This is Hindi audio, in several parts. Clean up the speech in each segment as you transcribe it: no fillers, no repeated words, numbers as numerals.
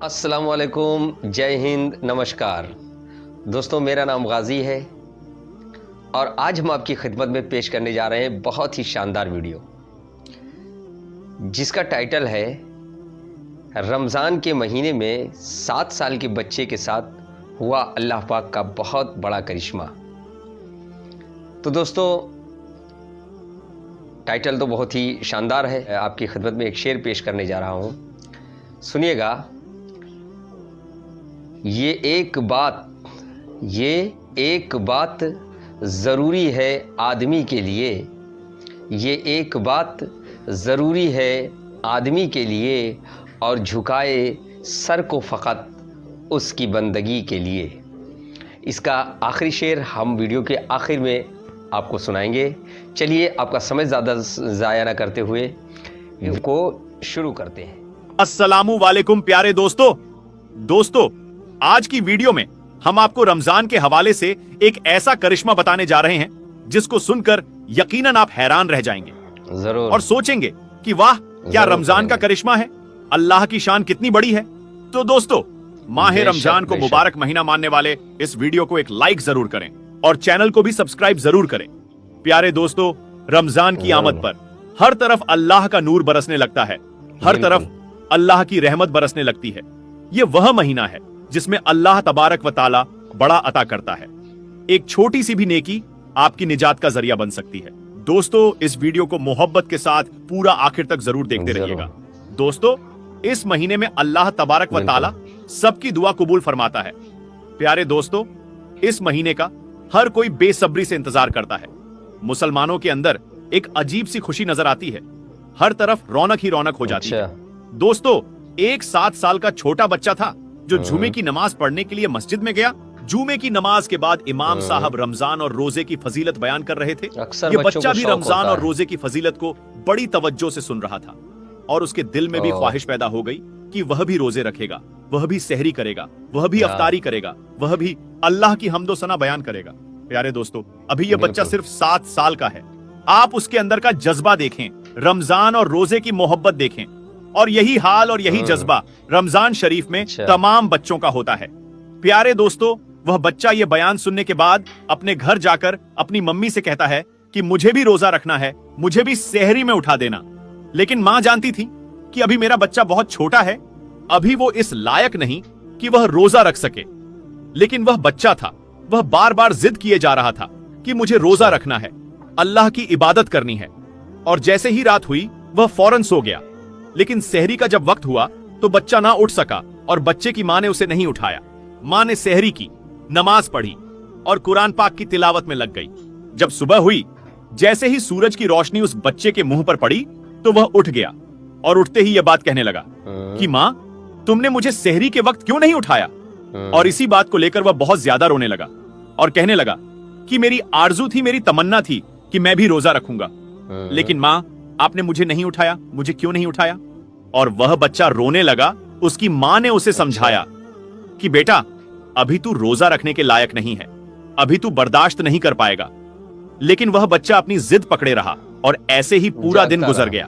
अस्सलाम वालेकुम, जय हिंद, नमस्कार दोस्तों। मेरा नाम गाजी है और आज हम आपकी खिदमत में पेश करने जा रहे हैं बहुत ही शानदार वीडियो जिसका टाइटल है रमज़ान के महीने में 7 साल के बच्चे के साथ हुआ अल्लाह पाक का बहुत बड़ा करिश्मा। तो दोस्तों टाइटल तो बहुत ही शानदार है। आपकी खिदमत में एक शेर पेश करने जा रहा हूँ, सुनिएगा। ये एक बात ज़रूरी है आदमी के लिए, ये एक बात ज़रूरी है आदमी के लिए, और झुकाए सर को फ़कत उसकी बंदगी के लिए। इसका आखिरी शेर हम वीडियो के आखिर में आपको सुनाएंगे। चलिए आपका समय ज़्यादा ज़ाया ना करते हुए इनको शुरू करते हैं। अस्सलामु वालेकुम प्यारे दोस्तों, आज की वीडियो में हम आपको रमजान के हवाले से एक ऐसा करिश्मा बताने जा रहे हैं जिसको सुनकर यकीनन आप हैरान रह जाएंगे जरूर और सोचेंगे कि वाह, क्या रमजान का करिश्मा है, अल्लाह की शान कितनी बड़ी है। तो दोस्तों, माह रमजान को मुबारक महीना मानने वाले इस वीडियो को एक लाइक जरूर करें और चैनल को भी सब्सक्राइब जरूर करें। प्यारे दोस्तों, रमजान की आमद पर हर तरफ अल्लाह का नूर बरसने लगता है, हर तरफ अल्लाह की रहमत बरसने लगती है। ये वह महीना है जिसमें अल्लाह तबारक व ताला बड़ा अता करता है। एक छोटी सी भी नेकी आपकी निजात का जरिया बन सकती है। दोस्तों, इस वीडियो को मोहब्बत के साथ पूरा आखिर तक जरूर देखते रहिएगा। दोस्तों, इस महीने में अल्लाह तबारक व ताला सबकी दुआ कबूल फरमाता है। प्यारे दोस्तों, इस महीने का हर कोई बेसब्री से इंतजार करता है। मुसलमानों के अंदर एक अजीब सी खुशी नजर आती है, हर तरफ रौनक ही रौनक हो जाती है। दोस्तों, एक 7 साल का छोटा बच्चा था जो जुमे की नमाज पढ़ने के लिए मस्जिद में गया। जुमे की नमाज के बाद इमाम साहब रमजान और रोजे की फजीलत बयान कर रहे थे। ये बच्चा भी रमजान और रोजे की फजीलत को बड़ी तवज्जो से सुन रहा था और उसके दिल में भी ख्वाहिश पैदा हो गई कि वह भी रोजे रखेगा, वह भी सहरी करेगा, वह भी अफ्तारी करेगा, वह भी अल्लाह की हम्दो सना बयान करेगा। प्यारे दोस्तों, अभी यह बच्चा सिर्फ 7 साल का है। आप उसके अंदर का जज्बा देखें, रमजान और रोजे की मोहब्बत देखें, और यही हाल और यही जज्बा रमजान शरीफ में तमाम बच्चों का होता है। प्यारे दोस्तों, वह बच्चा ये बयान सुनने के बाद अपने घर जाकर अपनी मम्मी से कहता है कि मुझे भी रोजा रखना है, मुझे भी सहरी में उठा देना। लेकिन माँ जानती थी कि अभी मेरा बच्चा बहुत छोटा है, अभी वो इस लायक नहीं कि वह रोजा रख सके। लेकिन वह बच्चा था, वह बार बार जिद किए जा रहा था कि मुझे रोजा रखना है, अल्लाह की इबादत करनी है। और जैसे ही रात हुई वह फौरन सो गया। लेकिन सहरी का जब वक्त हुआ तो बच्चा ना उठ सका और बच्चे की माँ ने उसे नहीं उठाया। माँ ने सहरी की, नमाज पढ़ी और कुरान पाक की तिलावत में लग गई। जब सुबह हुई, जैसे ही सूरज की रोशनी उस बच्चे के मुंह पर पड़ी तो वह उठ गया और उठते ही यह बात कहने लगा कि माँ, तुमने मुझे सहरी के वक्त क्यों नहीं उठाया। और इसी बात को लेकर वह बहुत ज्यादा रोने लगा और कहने लगा कि मेरी आरजू थी, मेरी तमन्ना थी कि मैं भी रोजा रखूंगा, लेकिन माँ, आपने मुझे नहीं उठाया, मुझे क्यों नहीं उठाया। और वह बच्चा रोने लगा। उसकी माँ ने उसे समझाया कि बेटा, अभी तू रोजा रखने के लायक नहीं है, अभी तू बर्दाश्त नहीं कर पाएगा। लेकिन वह बच्चा अपनी जिद पकड़े रहा और ऐसे ही पूरा दिन गुजर गया।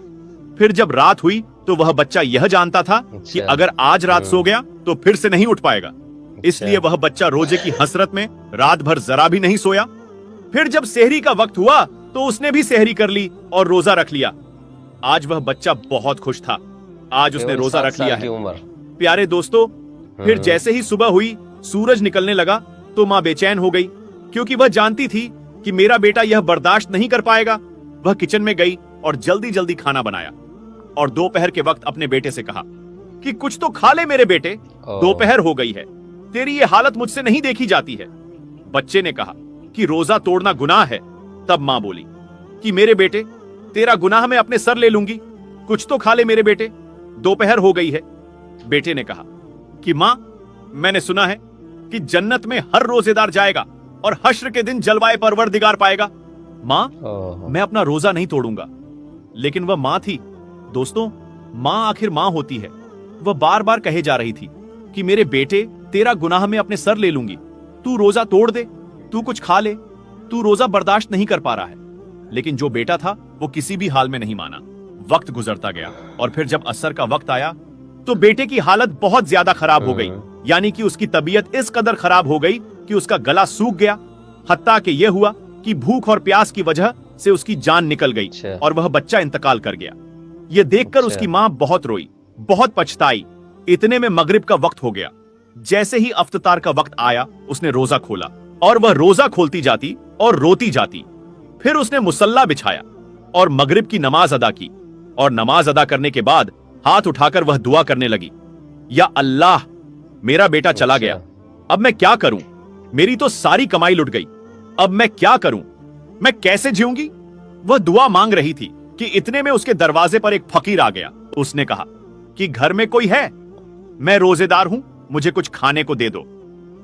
फिर जब रात हुई तो वह बच्चा यह जानता था कि अगर आज रात सो गया तो फिर से नहीं उठ पाएगा। इसलिए वह बच्चा रोजे की हसरत में रात भर जरा भी नहीं सोया। फिर जब सहरी का वक्त हुआ तो उसने भी सहरी कर ली और रोजा रख लिया। आज वह बच्चा बहुत खुश था, आज उसने रोजा रख लिया है। प्यारे दोस्तों, फिर जैसे ही सुबह हुई, सूरज निकलने लगा तो माँ बेचैन हो गई, क्योंकि वह जानती थी कि मेरा बेटा यह बर्दाश्त नहीं कर पाएगा। वह किचन में गई और जल्दी जल्दी खाना बनाया और दोपहर के वक्त अपने बेटे से कहा कि कुछ तो खा ले मेरे बेटे, दोपहर हो गई है, तेरी ये हालत मुझसे नहीं देखी जाती है। बच्चे ने कहा कि रोजा तोड़ना गुनाह है। तब माँ बोली कि मेरे बेटे, तेरा गुनाह मैं अपने सर ले लूंगी, कुछ तो खा ले मेरे बेटे, दोपहर हो गई है। बेटे ने कहा कि माँ, मैंने सुना है कि जन्नत में हर रोजेदार जाएगा और हश्र के दिन जलवाए परवरदिगार पाएगा। माँ, मैं अपना रोजा नहीं तोड़ूंगा। लेकिन वह माँ थी। दोस्तों, माँ आखिर माँ होती है। वह बार बार कहे जा रही थी कि मेरे बेटे, तेरा गुनाह मैं अपने सर ले लूंगी, तू रोजा तोड़ दे, तू कुछ खा ले, तू रोजा बर्दाश्त नहीं कर पा रहा है। लेकिन जो बेटा था वो किसी भी हाल में नहीं माना। वक्त गुजरता गया और फिर जब असर का वक्त आया तो बेटे की हालत बहुत ज्यादा खराब हो गई, यानी कि उसकी तबीयत इस कदर खराब हो गई कि उसका गला सूख गया, हत्ता कि यह हुआ कि भूख और प्यास की वजह से उसकी जान निकल गई और वह बच्चा इंतकाल कर गया। यह देखकर उसकी मां बहुत रोई, बहुत पछताई। इतने में मगरिब का वक्त हो गया। जैसे ही अफ्तार का वक्त आया, उसने रोजा खोला और वह रोजा खोलती जाती और रोती जाती। फिर उसने मुसल्ला बिछाया और मगरिब की नमाज अदा की और नमाज अदा करने के बाद हाथ उठाकर वह दुआ करने लगी, या अल्लाह, मेरा बेटा चला गया, अब मैं क्या करूं? मेरी तो सारी कमाई लुट गई, अब मैं क्या करूं? मैं कैसे जीऊंगी? वह दुआ मांग रही थी कि इतने में उसके दरवाजे पर एक फकीर आ गया। उसने कहा कि घर में कोई है? मैं रोजेदार हूं, मुझे कुछ खाने को दे दो।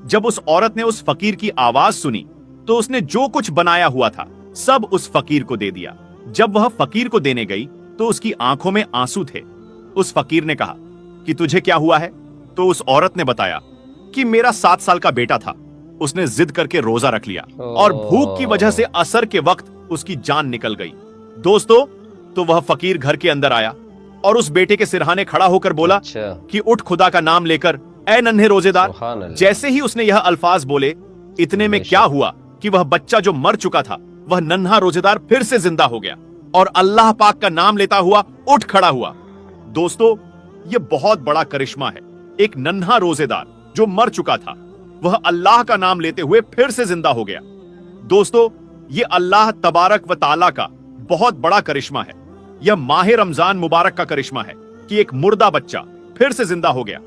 जब उस औरत ने उस फकीर की आवाज सुनी तो उसने जो कुछ बनाया हुआ था सब उस फकीर को दे दिया। जब वह फकीर को देने गई तो उसकी आंखों में आंसू थे। उस फकीर ने कहा कि तुझे क्या हुआ है? तो उस औरत ने बताया कि मेरा 7 साल का बेटा था, उसने जिद करके रोजा रख लिया और भूख की वजह से असर के वक्त उसकी जान निकल गई। दोस्तों, तो वह फकीर घर के अंदर आया और उस बेटे के सिरहाने खड़ा होकर बोला कि उठ खुदा का नाम लेकर, ऐ नन्हे रोजेदार। जैसे ही उसने यह अल्फाज बोले, इतने में क्या हुआ कि वह बच्चा जो मर चुका था, वह नन्हा रोजेदार फिर से जिंदा हो गया और अल्लाह पाक का नाम लेता हुआ उठ खड़ा हुआ। दोस्तों, यह बहुत बड़ा करिश्मा है। एक नन्हा रोजेदार जो मर चुका था, वह अल्लाह का नाम लेते हुए फिर से जिंदा हो गया। दोस्तों, यह अल्लाह तबारक व ताला का बहुत बड़ा करिश्मा है। यह माह रमजान मुबारक का करिश्मा है कि एक मुर्दा बच्चा फिर से जिंदा हो गया।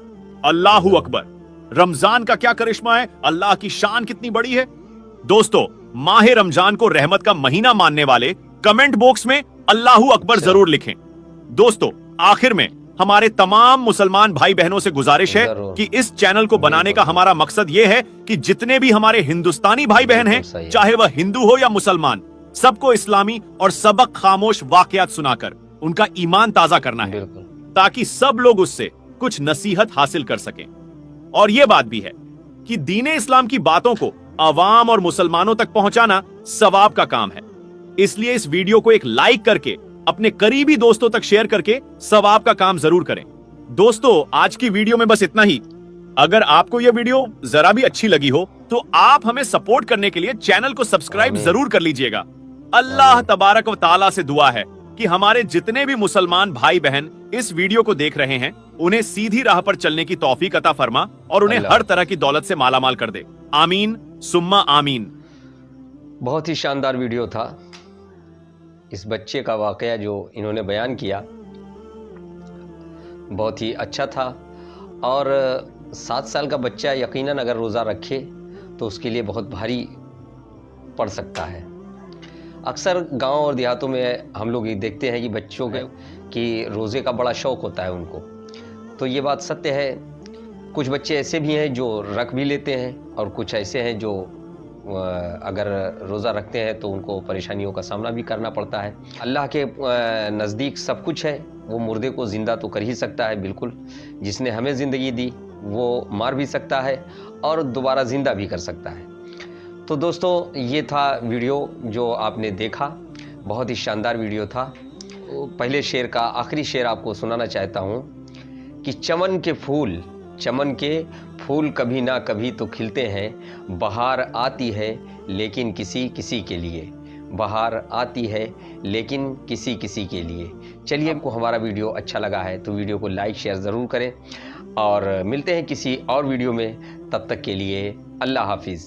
अल्लाहू अकबर। रमजान का क्या करिश्मा है, अल्लाह की शान कितनी बड़ी है। दोस्तों, माह रमजान को रहमत का महीना मानने वाले कमेंट बॉक्स में अल्लाहू अकबर जरूर लिखें। दोस्तों, आखिर में हमारे तमाम मुसलमान भाई बहनों से गुजारिश है कि इस चैनल को बनाने का हमारा मकसद यह है कि जितने भी हमारे हिंदुस्तानी भाई बहन हैं, चाहे वह हिंदू हो या मुसलमान, सबको इस्लामी और सबक खामोश वाकयात सुनाकर उनका ईमान ताजा करना है, ताकि सब लोग उससे कुछ नसीहत हासिल कर सकें। और यह बात भी है कि दीने इस्लाम की बातों को अवाम और मुसलमानों तक पहुंचाना सवाब का काम है। इसलिए इस वीडियो को एक लाइक करके अपने करीबी दोस्तों तक शेयर करके सवाब का काम जरूर करें। दोस्तों, आज की वीडियो में बस इतना ही। अगर आपको यह वीडियो जरा भी अच्छी लगी हो तो आप हमें सपोर्ट करने के लिए चैनल को सब्सक्राइब जरूर कर लीजिएगा। अल्लाह तबारक व ताला से दुआ है कि हमारे जितने भी मुसलमान भाई बहन इस वीडियो को देख रहे हैं, उन्हें सीधी राह पर चलने की तौफीक अता फरमा और उन्हें हर तरह की दौलत से मालामाल कर दे। आमीन सुम्मा आमीन। बहुत ही शानदार वीडियो था। इस बच्चे का वाकया जो इन्होंने बयान किया बहुत ही अच्छा था। और 7 साल का बच्चा यकीनन अगर रोज़ा रखे तो उसके लिए बहुत भारी पड़ सकता है। अक्सर गांव और देहातों में हम लोग ये देखते हैं कि बच्चों के कि रोज़े का बड़ा शौक़ होता है उनको। तो ये बात सत्य है। कुछ बच्चे ऐसे भी हैं जो रख भी लेते हैं और कुछ ऐसे हैं जो अगर रोज़ा रखते हैं तो उनको परेशानियों का सामना भी करना पड़ता है। अल्लाह के नज़दीक सब कुछ है। वो मुर्दे को ज़िंदा तो कर ही सकता है, बिल्कुल। जिसने हमें ज़िंदगी दी वो मार भी सकता है और दोबारा ज़िंदा भी कर सकता है। तो दोस्तों, ये था वीडियो जो आपने देखा। बहुत ही शानदार वीडियो था। पहले शेर का आखिरी शेर आपको सुनाना चाहता हूँ कि चमन के फूल कभी ना कभी तो खिलते हैं। बहार आती है लेकिन किसी किसी के लिए। बहार आती है लेकिन किसी किसी के लिए। चलिए, आपको हमारा वीडियो अच्छा लगा है तो वीडियो को लाइक शेयर ज़रूर करें और मिलते हैं किसी और वीडियो में। तब तक के लिए अल्लाह हाफिज़।